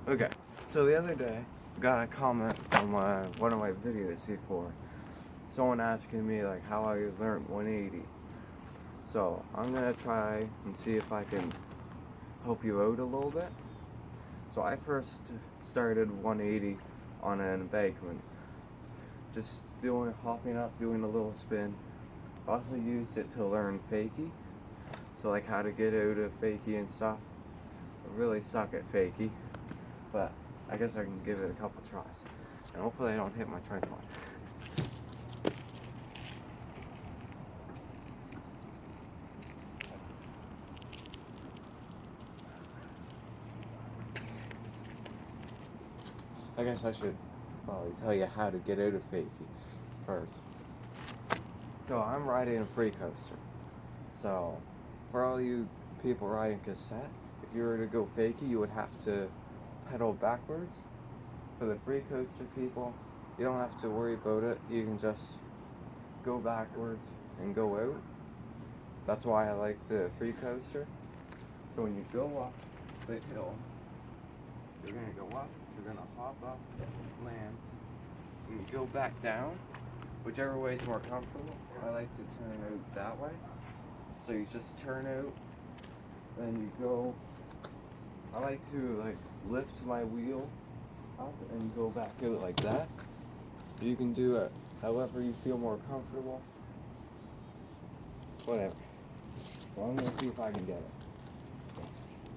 Okay, so the other day, I got a comment on one of my videos before. Someone asking me like how I learned 180. So I'm gonna try and see if I can help you out a little bit. So I first started 180 on an embankment, just hopping up, doing a little spin. Also used it to learn fakie, so like how to get out of fakie and stuff. I really suck at fakie, but I guess I can give it a couple tries. And hopefully I don't hit my tripod. I guess I should probably tell you how to get out of fakie first. So I'm riding a free coaster. So for all you people riding cassette, if you were to go fakie, you would have to pedal backwards. For the free coaster people, you don't have to worry about it. You can just go backwards and go out. That's why I like the free coaster. So when you go up the hill, you're gonna go up, you're gonna hop up, land, and you go back down, whichever way is more comfortable. I like to turn out that way. So you just turn out, then you go. I like to like lift my wheel up and go back out like that. You can do it however you feel more comfortable. Whatever. Well, I'm gonna see if I can get it.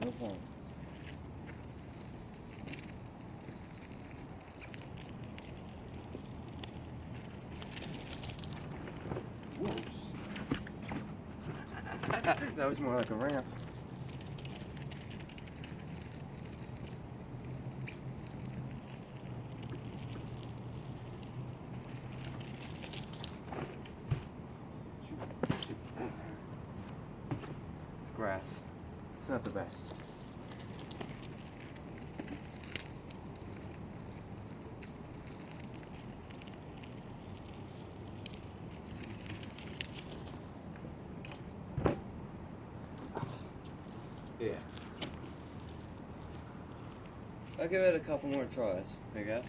No problem. Whoops. That was more like a ramp. It's grass. It's not the best. Yeah. I'll give it a couple more tries, I guess.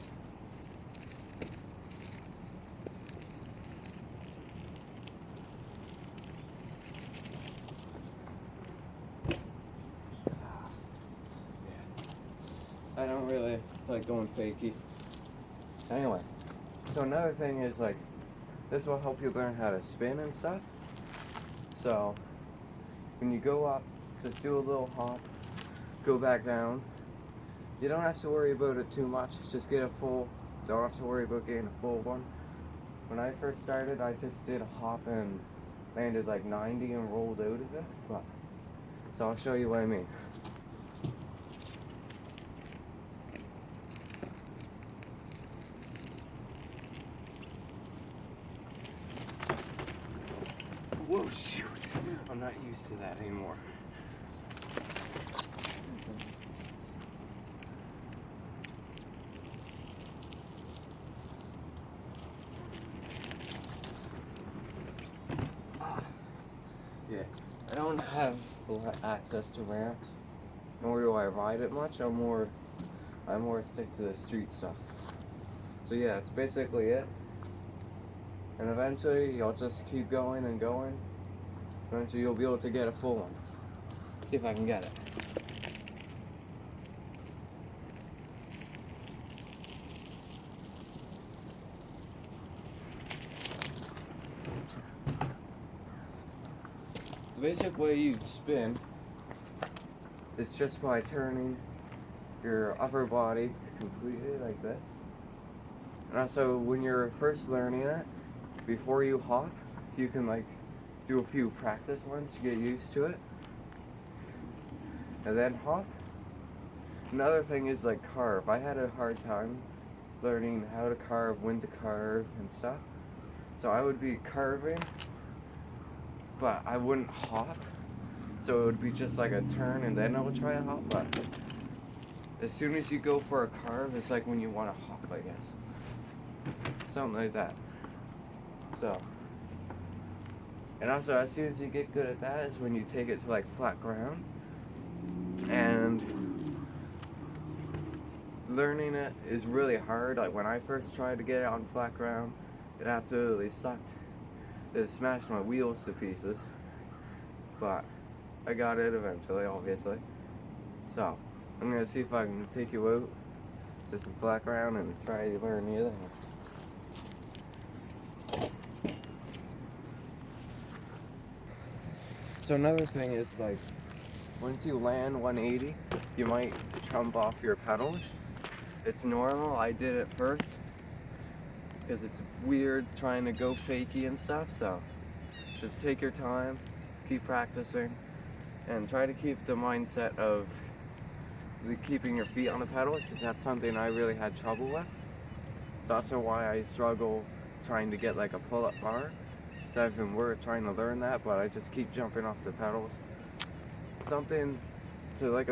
I don't really like going fakey. Anyway, so another thing is like, this will help you learn how to spin and stuff. So, when you go up, just do a little hop, go back down. You don't have to worry about it too much, just get a full, don't have to worry about getting a full one. When I first started, I just did a hop and landed like 90 and rolled out of it. But, so I'll show you what I mean. Whoa, shoot. I'm not used to that anymore. Yeah, I don't have access to ramps, nor do I ride it much. I more stick to the street stuff. So yeah, that's basically it. And eventually, you'll just keep going and going. Eventually, you'll be able to get a full one. See if I can get it. The basic way you spin is just by turning your upper body completely like this. And also, when you're first learning it, before you hop, you can like do a few practice ones to get used to it. And then hop. Another thing is like carve. I had a hard time learning how to carve, when to carve, and stuff. So I would be carving, but I wouldn't hop. So it would be just like a turn and then I would try a hop. But as soon as you go for a carve, it's like when you want to hop, I guess. Something like that. So, and also as soon as you get good at that is when you take it to like flat ground and learning it is really hard. Like when I first tried to get it on flat ground, it absolutely sucked. It smashed my wheels to pieces. But I got it eventually, obviously. So I'm gonna see if I can take you out to some flat ground and try to learn you there. So another thing is, like, once you land 180, you might jump off your pedals. It's normal. I did it first because it's weird trying to go fakey and stuff. So just take your time, keep practicing, and try to keep the mindset of keeping your feet on the pedals, because that's something I really had trouble with. It's also why I struggle trying to get like a pull-up bar. So I've been trying to learn that, but I just keep jumping off the pedals. Something to like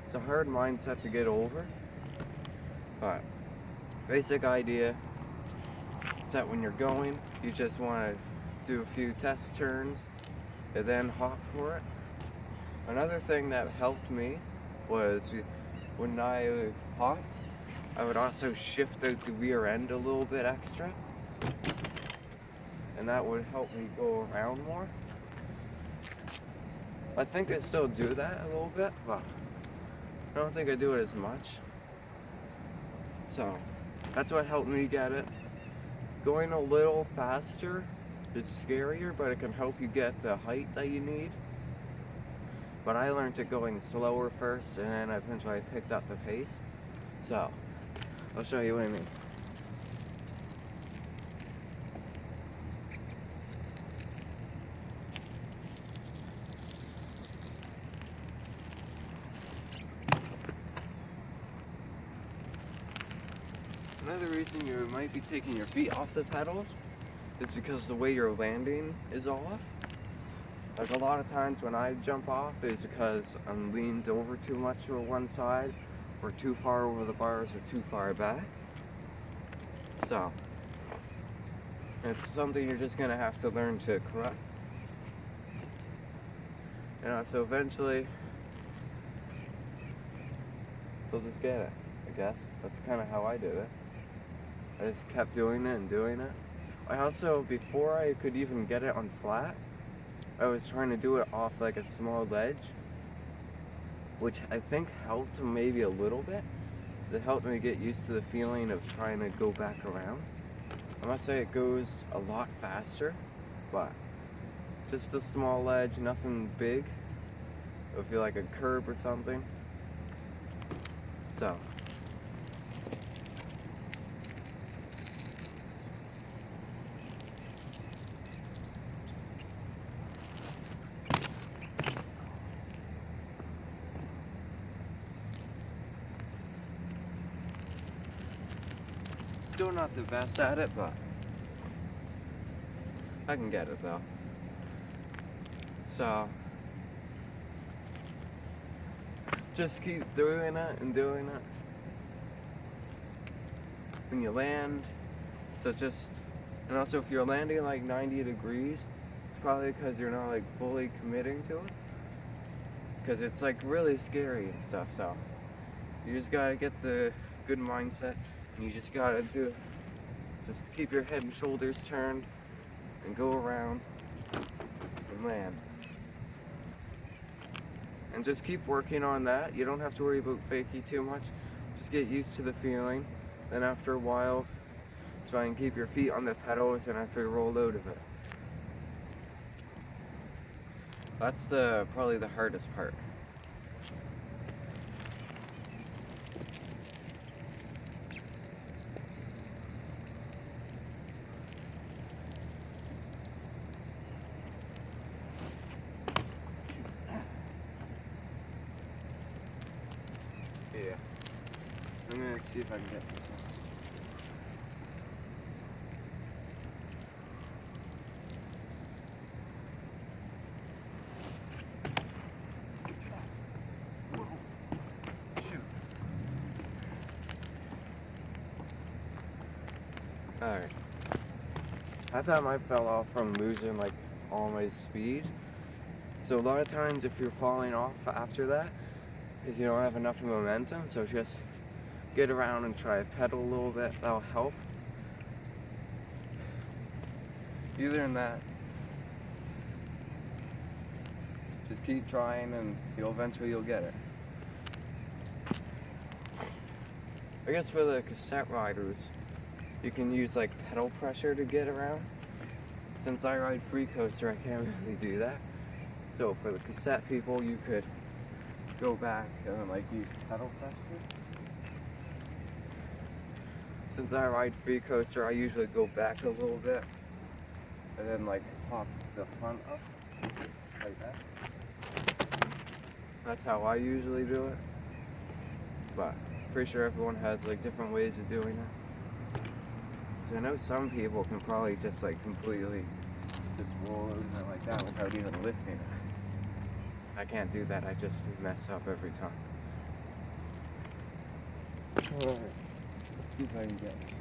it's a hard mindset to get over, but basic idea is that when you're going, you just want to do a few test turns and then hop for it. Another thing that helped me was when I hopped, I would also shift out the rear end a little bit extra, and that would help me go around more. I think I still do that a little bit, but I don't think I do it as much. So that's what helped me get it. Going a little faster is scarier, but it can help you get the height that you need. But I learned it going slower first, and then eventually I picked up the pace. So I'll show you what I mean. Another reason you might be taking your feet off the pedals is because the way you're landing is off. Like a lot of times when I jump off is because I'm leaned over too much to one side, or too far over the bars, or too far back. So it's something you're just gonna have to learn to correct. So eventually you'll just get it, I guess. That's kind of how I did it. I just kept doing it and doing it. I also, before I could even get it on flat, I was trying to do it off like a small ledge, which I think helped maybe a little bit, because it helped me get used to the feeling of trying to go back around. I must say it goes a lot faster, but just a small ledge, nothing big. It'll feel like a curb or something. So still not the best at it, but I can get it though. So just keep doing it and doing it. When you land, and also if you're landing like 90 degrees, it's probably because you're not like fully committing to it, because it's like really scary and stuff. So you just gotta get the good mindset, and you just gotta just keep your head and shoulders turned and go around and land. And just keep working on that. You don't have to worry about fakie too much. Just get used to the feeling. Then after a while, try and keep your feet on the pedals and after you roll out of it. That's probably the hardest part. Yeah. I'm gonna see if I can get this one. Alright. That time I fell off from losing like all my speed. So a lot of times if you're falling off after that, because you don't have enough momentum, so just get around and try to pedal a little bit. That'll help. You learn that. Just keep trying and eventually you'll get it. I guess for the cassette riders, you can use like pedal pressure to get around. Since I ride free coaster, I can't really do that. So for the cassette people, you could go back and like use pedal pressure. Since I ride free coaster, I usually go back a little bit and then like pop the front up like that. That's how I usually do it, but pretty sure everyone has like different ways of doing it. So I know some people can probably just like completely just roll over like that without even lifting it. I can't do that, I just mess up every time. Alright, see if I can get it.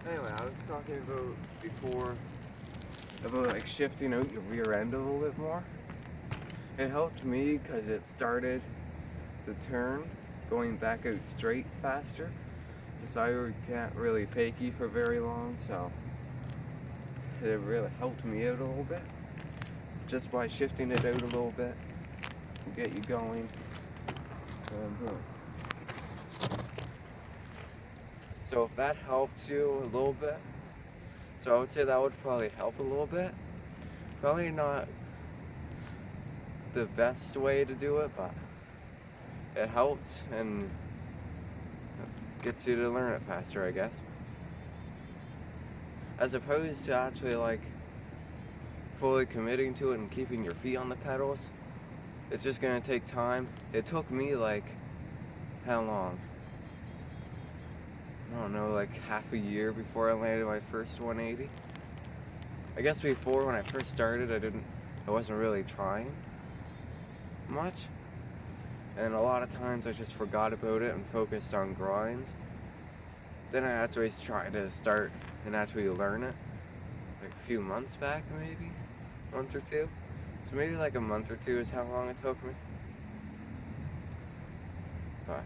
Anyway, I was talking about before about like shifting out your rear end a little bit more. It helped me because it started the turn going back out straight faster. Because I can't really fakie for very long, so it really helped me out a little bit. Just by shifting it out a little bit, will get you going. So if that helped you a little bit, so I would say that would probably help a little bit. Probably not the best way to do it, but it helps and gets you to learn it faster, I guess. As opposed to actually like fully committing to it and keeping your feet on the pedals. It's just gonna take time. It took me like, how long? I don't know, like half a year before I landed my first 180. I guess before, when I first started, I wasn't really trying much. And a lot of times I just forgot about it and focused on grinds. Then I actually tried to start and actually learn it like a few months back, maybe a month or two. So maybe like a month or two is how long it took me. But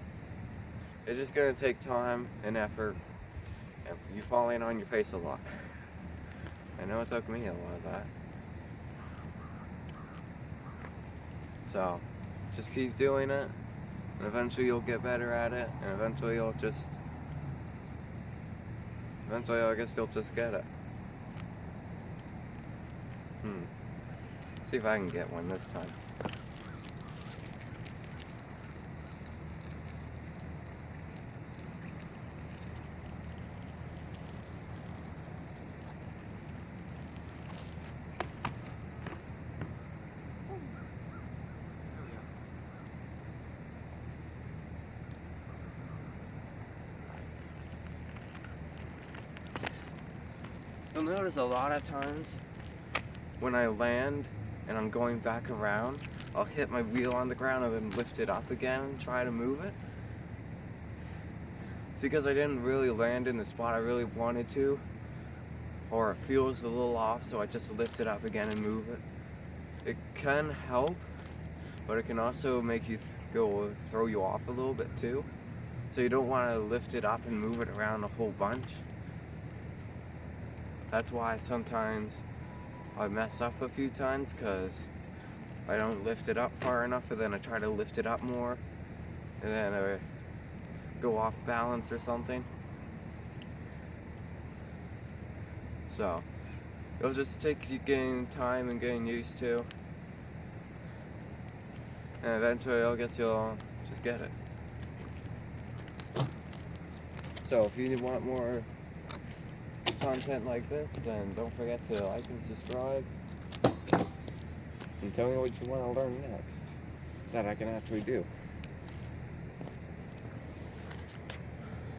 it's just gonna take time and effort, and you falling on your face a lot. I know it took me a lot of that. So just keep doing it, and eventually you'll get better at it, and eventually I guess you'll just get it. See if I can get one this time. You'll notice a lot of times when I land and I'm going back around, I'll hit my wheel on the ground and then lift it up again and try to move it. It's because I didn't really land in the spot I really wanted to, or it feels a little off, so I just lift it up again and move it. It can help, but it can also make you throw you off a little bit too. So you don't want to lift it up and move it around a whole bunch. That's why sometimes I mess up a few times, because I don't lift it up far enough, and then I try to lift it up more, and then I go off balance or something. So it'll just take you getting time and getting used to, and eventually I guess you'll just get it. So if you want more content like this, then don't forget to like and subscribe, and tell me what you want to learn next that I can actually do.